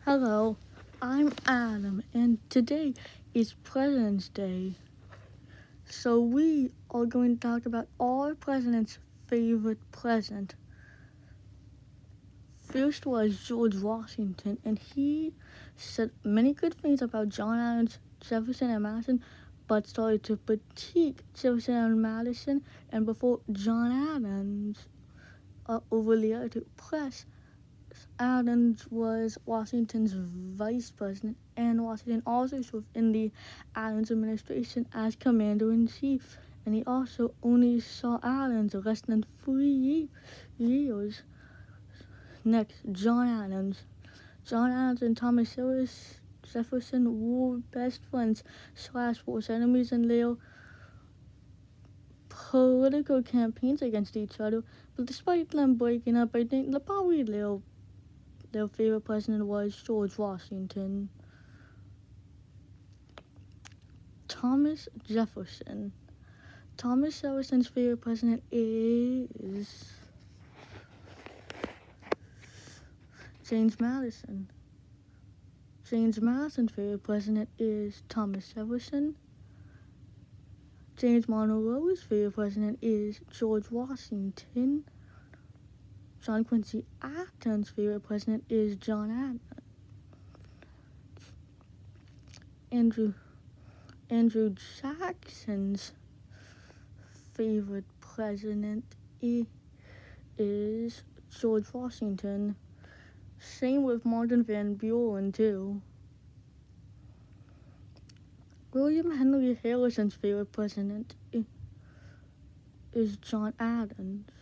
Hello, I'm Adam, and today is President's Day. So we are going to talk about our president's favorite president. First was George Washington, and he said many good things about John Adams, Jefferson, and Madison, but started to critique Jefferson and Madison, and before John Adams overly to press. Adams was Washington's vice president, and Washington also served in the Adams administration as commander-in-chief, and he also only saw Adams less than 3 years. Next, John Adams. John Adams and Thomas Jefferson were best friends / worst enemies in their political campaigns against each other, but despite them breaking up, I think probably their favorite president was George Washington. Thomas Jefferson. Thomas Jefferson's favorite president is James Madison. James Madison's favorite president is Thomas Jefferson. James Monroe's favorite president is George Washington. John Quincy Adams' favorite president is John Adams. Andrew Jackson's favorite president is George Washington. Same with Martin Van Buren too. William Henry Harrison's favorite president is John Adams.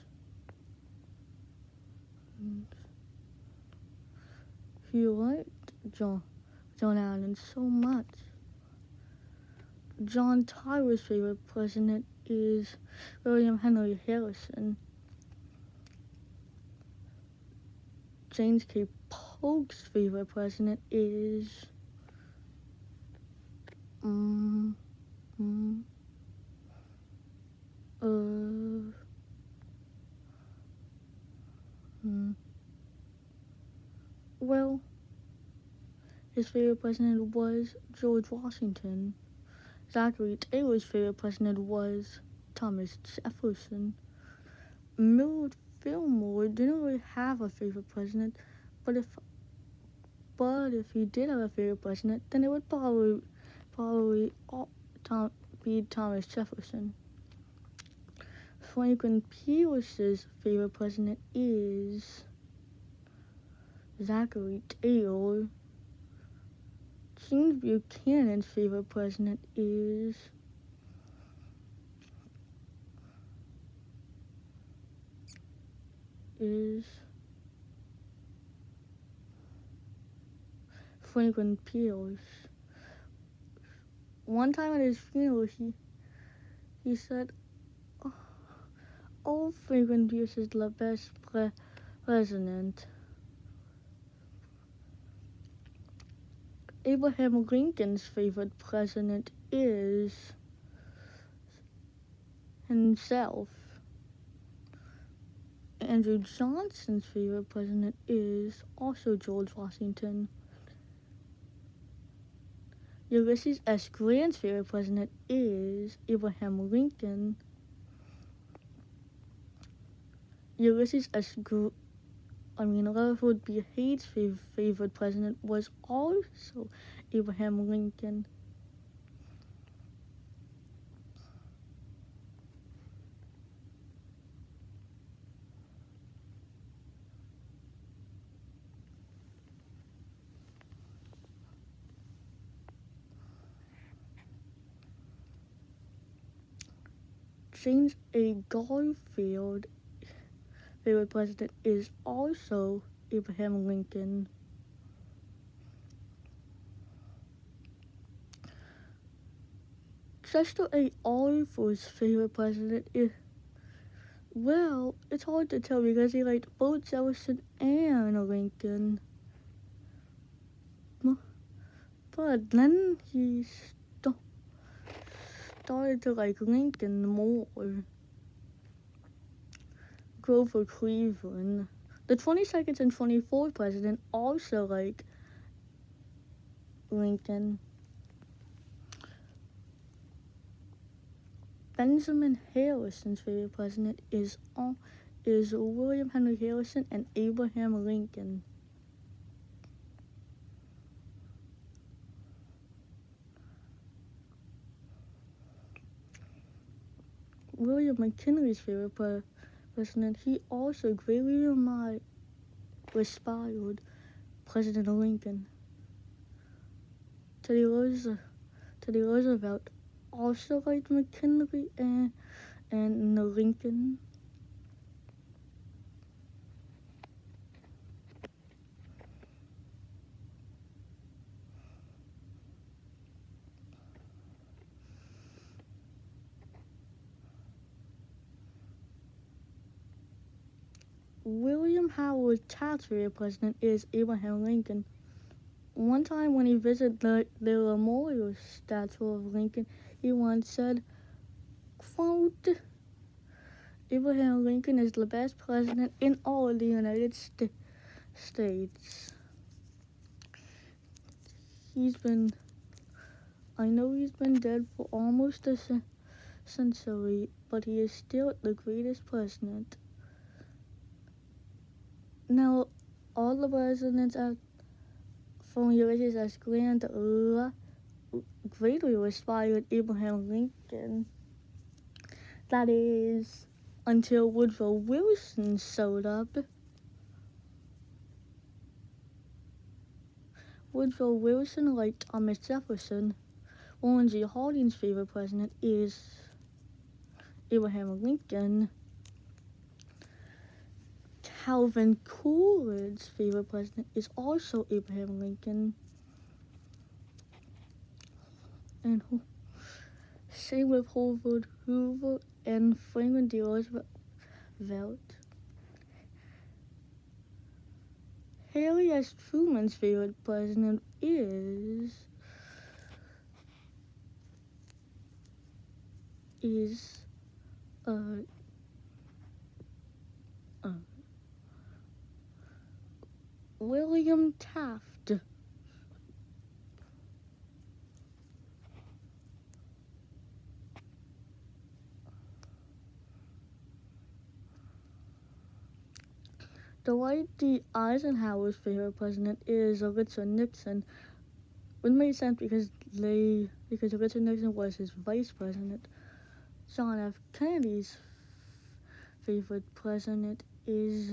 He liked John Adams so much. John Tyler's favorite president is William Henry Harrison. James K. Polk's favorite president is well, his favorite president was George Washington. Zachary Taylor's favorite president was Thomas Jefferson. Millard Fillmore didn't really have a favorite president, but if he did have a favorite president, then it would probably be Thomas Jefferson. Franklin Pierce's favorite president is Zachary Taylor. James Buchanan's favorite president is Franklin Pierce. One time at his funeral, he said, "Oh, Franklin Pierce is the best president." Abraham Lincoln's favorite president is himself. Andrew Johnson's favorite president is also George Washington. Ulysses S. Grant's favorite president is Abraham Lincoln. Rutherford B. Hayes' favorite president was also Abraham Lincoln. James A. Garfield's favorite president is also Abraham Lincoln. Chester A. Arthur's favorite president is, well, it's hard to tell because he liked both Jefferson and Lincoln. But then he started to like Lincoln more. Grover Cleveland. The 22nd and 24th president also like Lincoln. Benjamin Harrison's favorite president is William Henry Harrison and Abraham Lincoln. William McKinley's favorite president, he also greatly inspired President Lincoln. Teddy Roosevelt also liked McKinley and Lincoln. William Howard Taft's favorite president is Abraham Lincoln. One time when he visited the memorial statue of Lincoln, he once said, quote, Abraham Lincoln is the best president in all of the United States. I know he's been dead for almost a century, but he is still the greatest president. Now, all the presidents from U.S.A. greatly inspired Abraham Lincoln. That is, until Woodrow Wilson showed up. Woodrow Wilson, like Thomas Jefferson, Warren G. Harding's favorite president is Abraham Lincoln. Calvin Coolidge's favorite president is also Abraham Lincoln. And same with Herbert Hoover and Franklin D. Roosevelt. Harry S. Truman's favorite president is William Taft. Dwight D. Eisenhower's favorite president is Richard Nixon. It made sense because Richard Nixon was his vice president. John F. Kennedy's favorite president is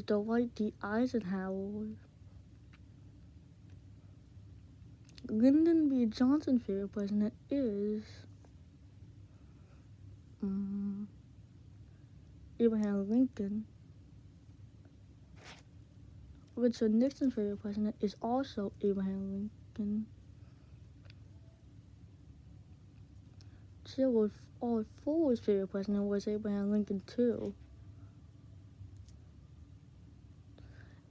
Dwight D. Eisenhower. Lyndon B. Johnson's favorite president is Abraham Lincoln. Richard Nixon's favorite president is also Abraham Lincoln. Gerald R. Ford's favorite president was Abraham Lincoln too.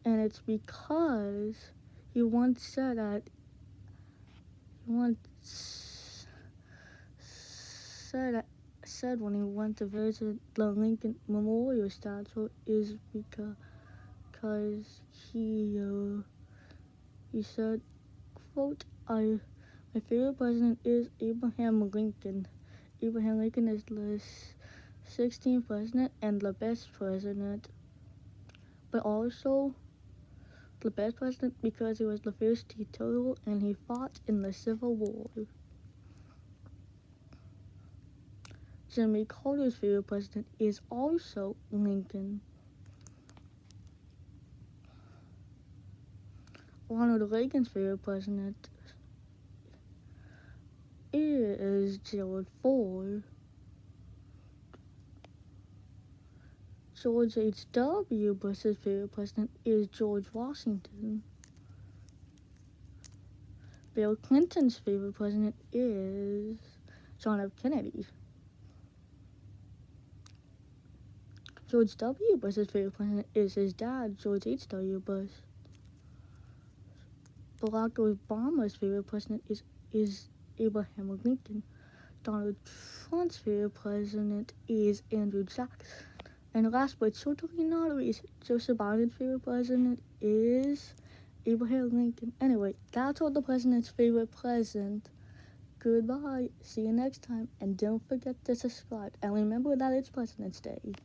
And it's because he once said when he went to visit the Lincoln Memorial statue is because he said, quote, my favorite president is Abraham Lincoln. Abraham Lincoln is the 16th president and the best president, but also the best president because he was the first territorial and he fought in the Civil War. Jimmy Carter's favorite president is also Lincoln. Ronald Reagan's favorite president is Gerald Ford. George H.W. Bush's favorite president is George Washington. Bill Clinton's favorite president is John F. Kennedy. George W. Bush's favorite president is his dad, George H.W. Bush. Barack Obama's favorite president is Abraham Lincoln. Donald Trump's favorite president is Andrew Jackson. And last but certainly not least, Joseph Biden's favorite president is Abraham Lincoln. Anyway, that's all the president's favorite president. Goodbye. See you next time. And don't forget to subscribe. And remember that it's President's Day.